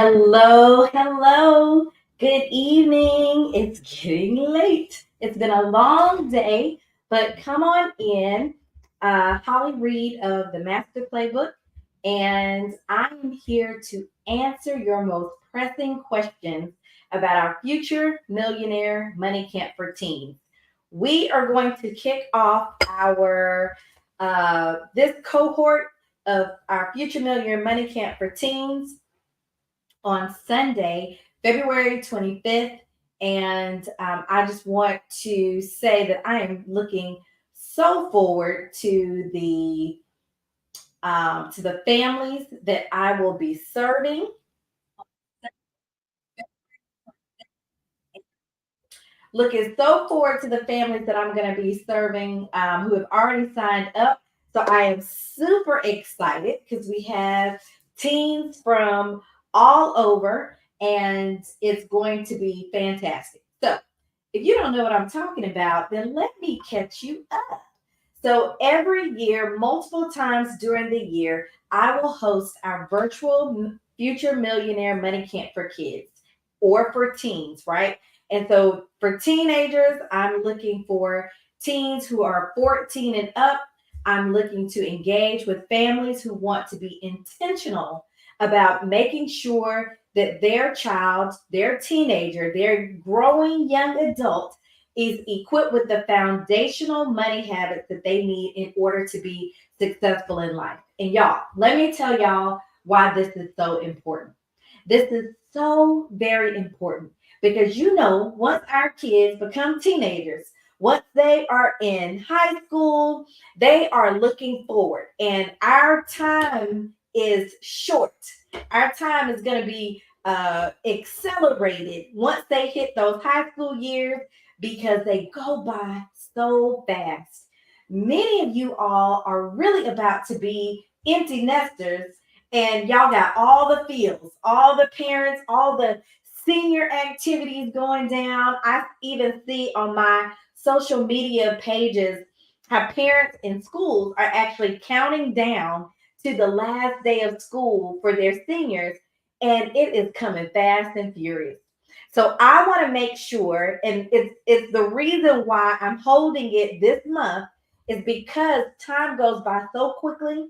Hello, hello. Good evening. It's getting late. It's been a long day, but come on in. Holly Reed of the Master Playbook, and I'm here to answer your most pressing questions about our future millionaire money camp for teens. We are going to kick off our this cohort of our future millionaire money camp for teens on Sunday, February 25th. And I just want to say that I am looking so forward to the families that I will be serving. Looking so forward to the families that I'm going to be serving who have already signed up. So I am super excited because we have teens from all over, and it's going to be fantastic. So if you don't know what I'm talking about, then let me catch you up. So every year, multiple times during the year, I will host our virtual Future Millionaire Money Camp for kids or for teens, right? And so for teenagers, I'm looking for teens who are 14 and up. I'm looking to engage with families who want to be intentional about making sure that their child, their teenager, their growing young adult is equipped with the foundational money habits that they need in order to be successful in life. And y'all, let me tell y'all why this is so important. This is so very important because once our kids become teenagers, once they are in high school, they are looking forward, and our time is short. Our time is going to be accelerated once they hit those high school years because they go by so fast. Many of you all are really about to be empty nesters, and y'all got all the feels, all the parents, all the senior activities going down. I even see on my social media pages how parents in schools are actually counting down to the last day of school for their seniors, and it is coming fast and furious. So I want to make sure, and it's the reason why I'm holding it this month is because time goes by so quickly,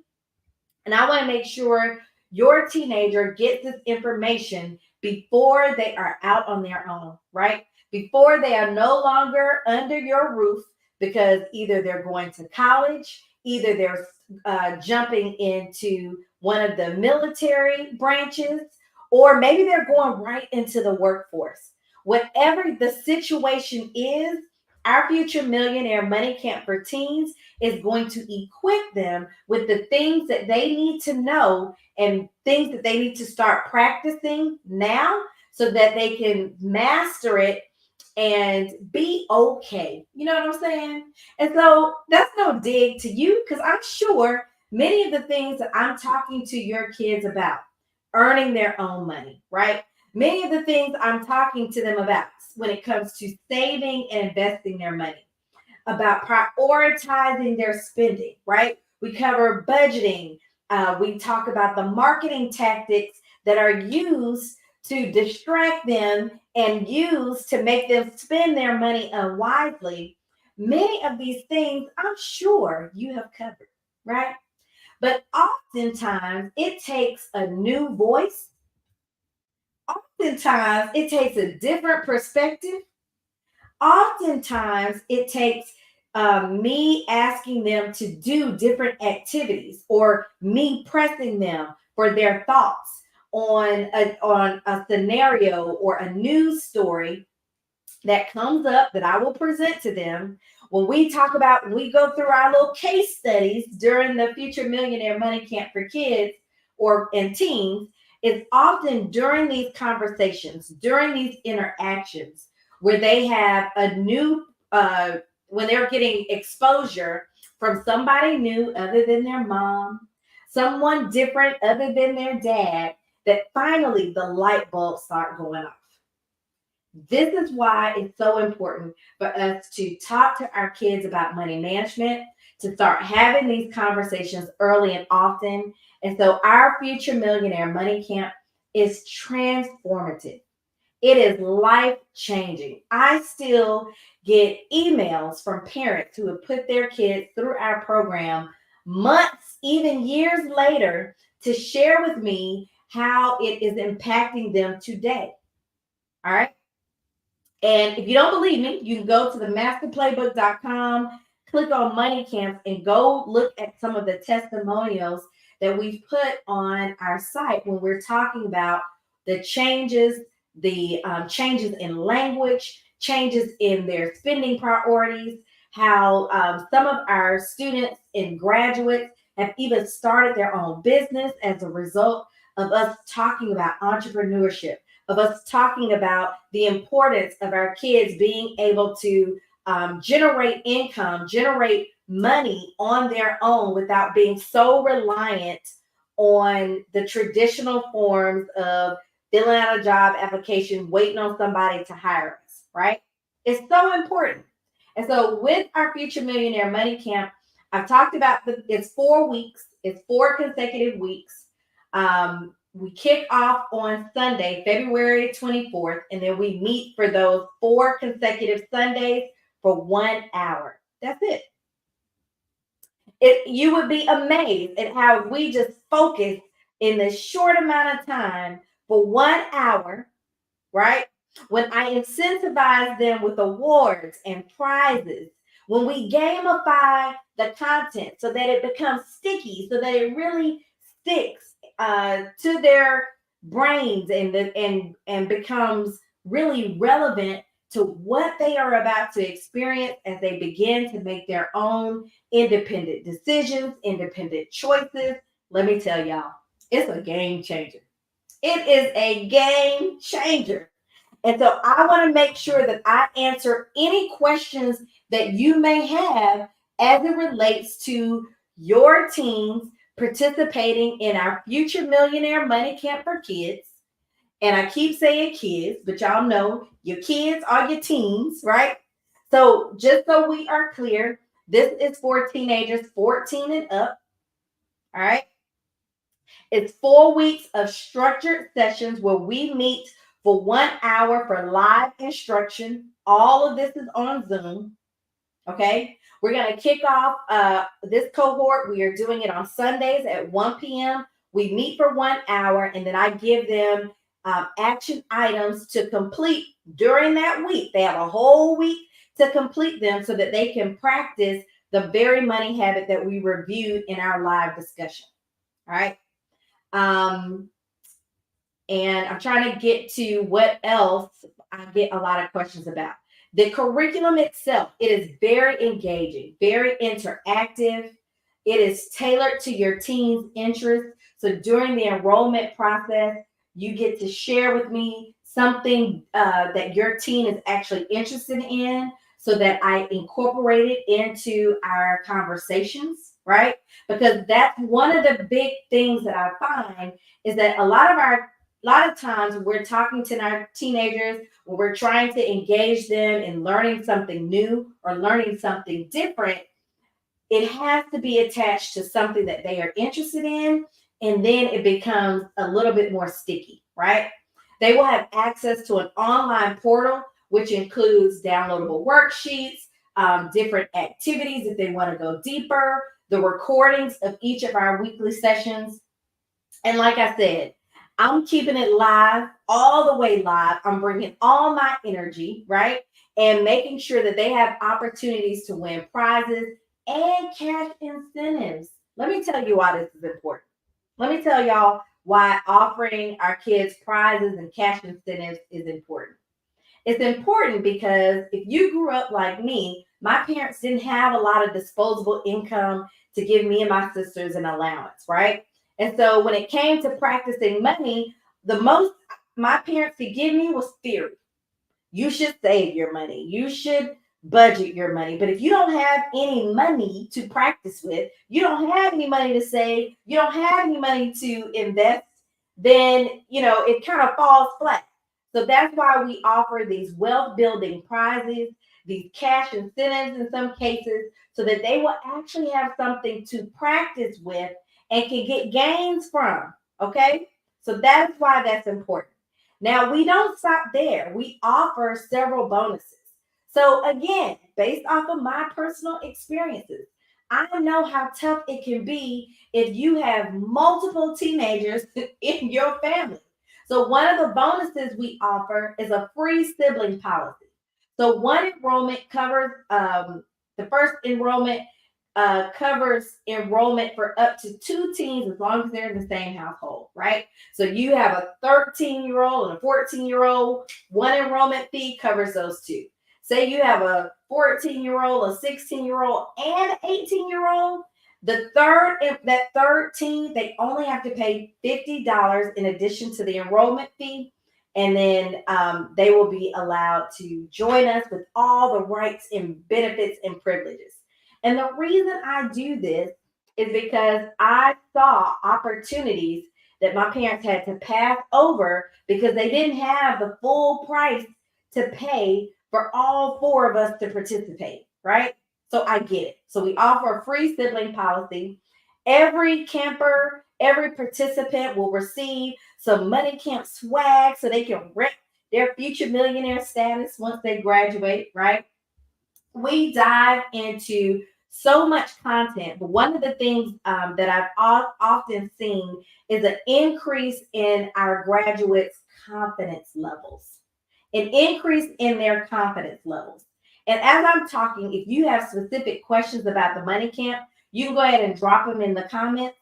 and I want to make sure your teenager gets this information before they are out on their own, right? Before they are no longer under your roof because either they're going to college, either they're jumping into one of the military branches, or maybe they're going right into the workforce. Whatever the situation is, our Future Millionaire Money Camp for Teens is going to equip them with the things that they need to know and things that they need to start practicing now so that they can master it and be okay. You know what I'm saying? And so that's no dig to you because I'm sure many of the things that I'm talking to your kids about, earning their own money, right? Many of the things I'm talking to them about when it comes to saving and investing their money, about prioritizing their spending, right? We cover budgeting. We talk about the marketing tactics that are used to distract them and used to make them spend their money unwisely. Many of these things I'm sure you have covered, right? But oftentimes it takes a new voice. Oftentimes it takes a different perspective. Oftentimes it takes me asking them to do different activities or me pressing them for their thoughts on a scenario or a news story that comes up that I will present to them. When we go through our little case studies during the Future Millionaire Money Camp for Kids or and teens, it's often during these conversations, during these interactions, where they have a new, when they're getting exposure from somebody new other than their mom, someone different other than their dad, that finally the light bulbs start going off. This is why it's so important for us to talk to our kids about money management, to start having these conversations early and often. And so, our Future Millionaire Money Camp is transformative. It is life changing. I still get emails from parents who have put their kids through our program months, even years later, to share with me how it is impacting them today. All right. And if you don't believe me, you can go to the masterplaybook.com, click on Money Camps, and go look at some of the testimonials that we've put on our site when we're talking about the changes, the changes in language, changes in their spending priorities, how some of our students and graduates have even started their own business as a result of us talking about entrepreneurship, of us talking about the importance of our kids being able to generate income, generate money on their own without being so reliant on the traditional forms of filling out a job application, waiting on somebody to hire us, right? It's so important. And so with our Future Millionaire Money Camp, I've talked about it's 4 weeks, it's 4 consecutive weeks. We kick off on Sunday, February 24th, and then we meet for those 4 consecutive Sundays for 1 hour. That's it. You would be amazed at how we just focus in this short amount of time for 1 hour, right? When I incentivize them with awards and prizes, when we gamify the content so that it becomes sticky, so that it really sticks to their brains and becomes really relevant to what they are about to experience as they begin to make their own independent decisions, independent choices. Let me tell y'all, it's a game changer. It is a game changer. And so I want to make sure that I answer any questions that you may have as it relates to your teens participating in our Future Millionaire Money Camp for Kids. And I keep saying kids, but y'all know your kids are your teens, right? So just so we are clear, this is for teenagers 14 and up. All right. It's 4 weeks of structured sessions where we meet for 1 hour for live instruction. All of this is on Zoom. Okay. We're going to kick off this cohort. We are doing it on Sundays at 1 p.m. We meet for 1 hour, and then I give them action items to complete during that week. They have a whole week to complete them so that they can practice the very money habit that we reviewed in our live discussion. All right. And I'm trying to get to what else I get a lot of questions about. The curriculum itself, it is very engaging, very interactive. It is tailored to your teen's interests. So during the enrollment process, you get to share with me something that your teen is actually interested in so that I incorporate it into our conversations, right? Because that's one of the big things that I find is that a lot of times we're talking to our teenagers when we're trying to engage them in learning something new or learning something different. It has to be attached to something that they are interested in, and then it becomes a little bit more sticky, right? They will have access to an online portal, which includes downloadable worksheets, different activities if they want to go deeper, the recordings of each of our weekly sessions. And like I said, I'm keeping it live, all the way live. I'm bringing all my energy, right? And making sure that they have opportunities to win prizes and cash incentives. Let me tell you why this is important. Let me tell y'all why offering our kids prizes and cash incentives is important. It's important because if you grew up like me, my parents didn't have a lot of disposable income to give me and my sisters an allowance, right? And so when it came to practicing money, the most my parents could give me was theory. You should save your money. You should budget your money. But if you don't have any money to practice with, you don't have any money to save, you don't have any money to invest, then, it kind of falls flat. So that's why we offer these wealth building prizes, these cash incentives in some cases, so that they will actually have something to practice with and can get gains from. Okay. So that's why that's important. Now, we don't stop there. We offer several bonuses. So, again, based off of my personal experiences, I know how tough it can be if you have multiple teenagers in your family. So, one of the bonuses we offer is a free sibling policy. So, one enrollment covers the first enrollment covers enrollment for up to two teens as long as they're in the same household, right? So you have a 13-year-old and a 14-year-old, one enrollment fee covers those two. Say you have a 14-year-old, a 16-year-old, and an 18-year-old, that third teen, they only have to pay $50 in addition to the enrollment fee. And then they will be allowed to join us with all the rights and benefits and privileges. And the reason I do this is because I saw opportunities that my parents had to pass over because they didn't have the full price to pay for all four of us to participate, right? So I get it. So we offer a free sibling policy. Every camper, every participant will receive some money camp swag so they can rep their future millionaire status once they graduate, right? We dive into so much content, but one of the things that often seen is an increase in our graduates' confidence levels, an increase in their confidence levels. And as I'm talking, if you have specific questions about the money camp, you can go ahead and drop them in the comments.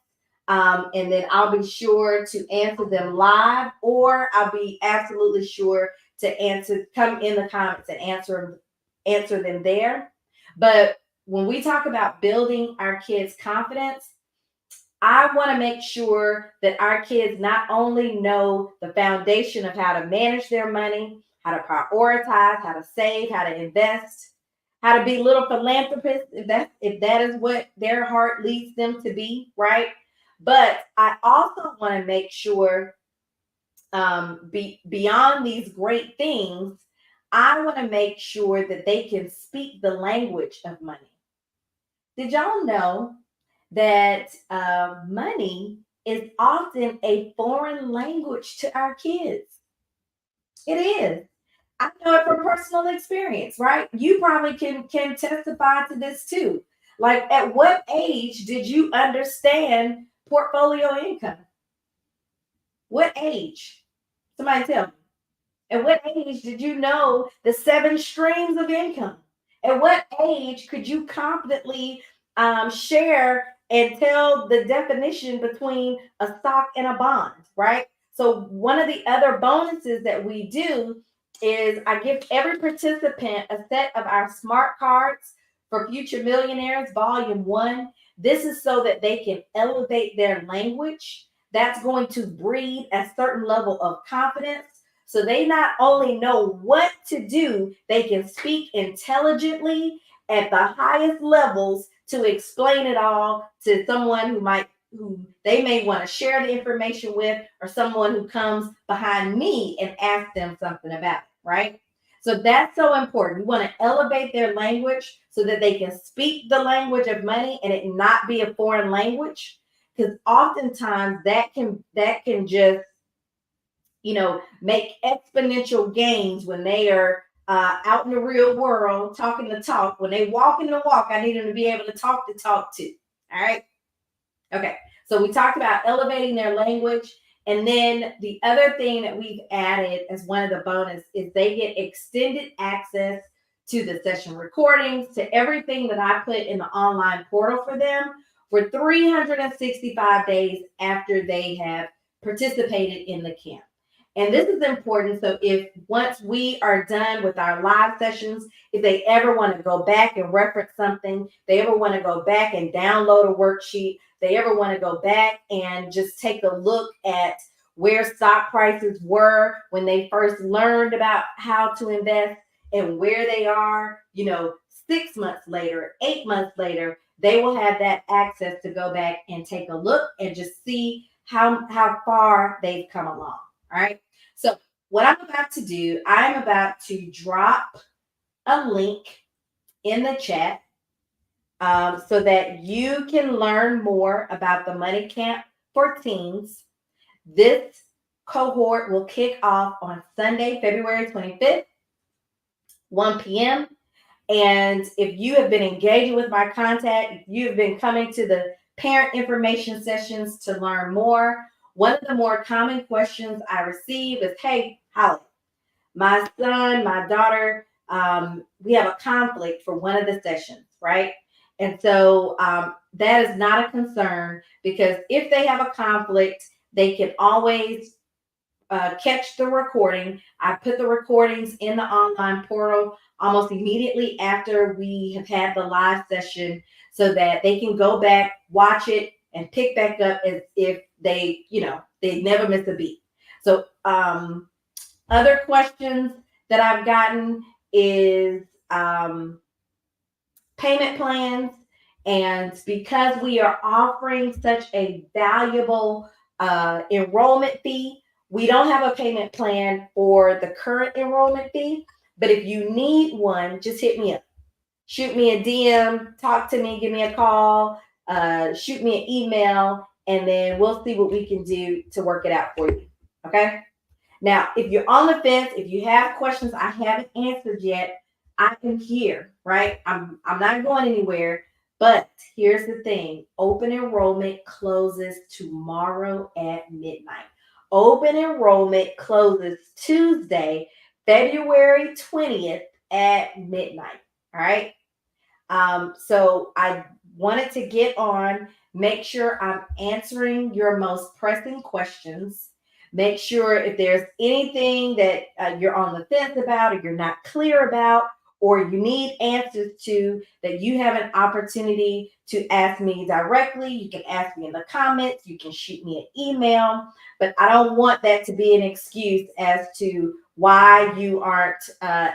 And then I'll be sure to answer them live, or I'll be absolutely sure to come in the comments and answer them there. But when we talk about building our kids' confidence, I want to make sure that our kids not only know the foundation of how to manage their money, how to prioritize, how to save, how to invest, how to be little philanthropists, if that is what their heart leads them to be, right? But I also want to make sure beyond these great things, I want to make sure that they can speak the language of money. Did y'all know that money is often a foreign language to our kids? It is. I know it from personal experience, right? You probably can testify to this too. Like, at what age did you understand portfolio income? What age? Somebody tell me. At what age did you know the seven streams of income? At what age could you confidently share and tell the definition between a stock and a bond, right? So, one of the other bonuses that we do is I give every participant a set of our smart cards for Future Millionaires, Volume 1. This is so that they can elevate their language. That's going to breed a certain level of confidence. So they not only know what to do, they can speak intelligently at the highest levels to explain it all to someone who they may want to share the information with, or someone who comes behind me and asks them something about it, right? So that's so important. We want to elevate their language so that they can speak the language of money and it not be a foreign language. Because oftentimes that can just make exponential gains when they are out in the real world talking the talk. When they walk in the walk, I need them to be able to talk the talk too. All right. Okay. So we talked about elevating their language. And then the other thing that we've added as one of the bonus is they get extended access to the session recordings, to everything that I put in the online portal for them for 365 days after they have participated in the camp. And this is important. So if once we are done with our live sessions, if they ever want to go back and reference something, they ever want to go back and download a worksheet, they ever want to go back and just take a look at where stock prices were when they first learned about how to invest and where they are, 6 months later, 8 months later, they will have that access to go back and take a look and just see how far they've come along. All right. So what I'm about to do, I'm about to drop a link in the chat so that you can learn more about the Money Camp for Teens. This cohort will kick off on Sunday, February 25th, 1 p.m. And if you have been engaging with my contact, if you have been coming to the parent information sessions to learn more, one of the more common questions I receive is, hey, Holly, my son, my daughter, we have a conflict for one of the sessions, right? And so that is not a concern, because if they have a conflict, they can always catch the recording. I put the recordings in the online portal almost immediately after we have had the live session, so that they can go back, watch it, and pick back up as if they, they never miss a beat. So other questions that I've gotten is payment plans. And because we are offering such a valuable enrollment fee, we don't have a payment plan for the current enrollment fee. But if you need one, just hit me up. Shoot me a DM, talk to me, give me a call, shoot me an email, and then we'll see what we can do to work it out for you. Okay? Now, if you're on the fence, if you have questions I haven't answered yet, I am here, right? I'm not going anywhere. But here's the thing: open enrollment closes tomorrow at midnight. Open enrollment closes Tuesday, February 20th at midnight. All right. So I wanted to get on, make sure I'm answering your most pressing questions. Make sure if there's anything that you're on the fence about, or you're not clear about, or you need answers to, that you have an opportunity to ask me directly. You can ask me in the comments. You can shoot me an email. But I don't want that to be an excuse as to why you aren't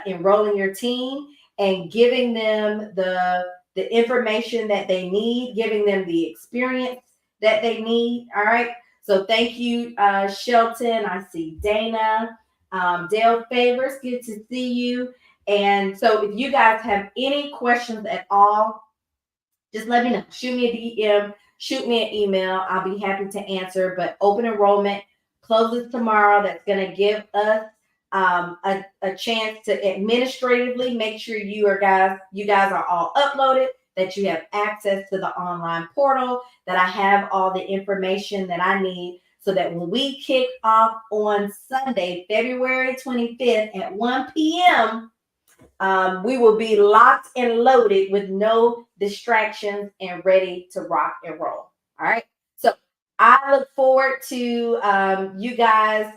enrolling your teen and giving them the information that they need, giving them the experience that they need. All right. So thank you, Shelton. I see Dana, Dale Favors. Good to see you. And so if you guys have any questions at all, just let me know. Shoot me a DM, shoot me an email. I'll be happy to answer. But open enrollment closes tomorrow. That's going to give us a chance to administratively make sure you guys are all uploaded, that you have access to the online portal, that I have all the information that I need, so that when we kick off on Sunday, February 25th at 1 p.m., we will be locked and loaded with no distractions and ready to rock and roll. All right. So I look forward to you guys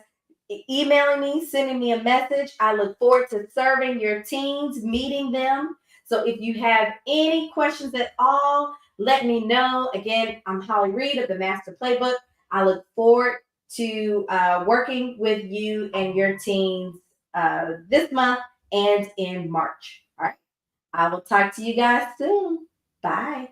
emailing me, sending me a message. I look forward to serving your teams, meeting them. So if you have any questions at all, let me know. Again, I'm Holly Reed of the Master Playbook. I look forward to working with you and your teams this month and in March. All right. I will talk to you guys soon. Bye.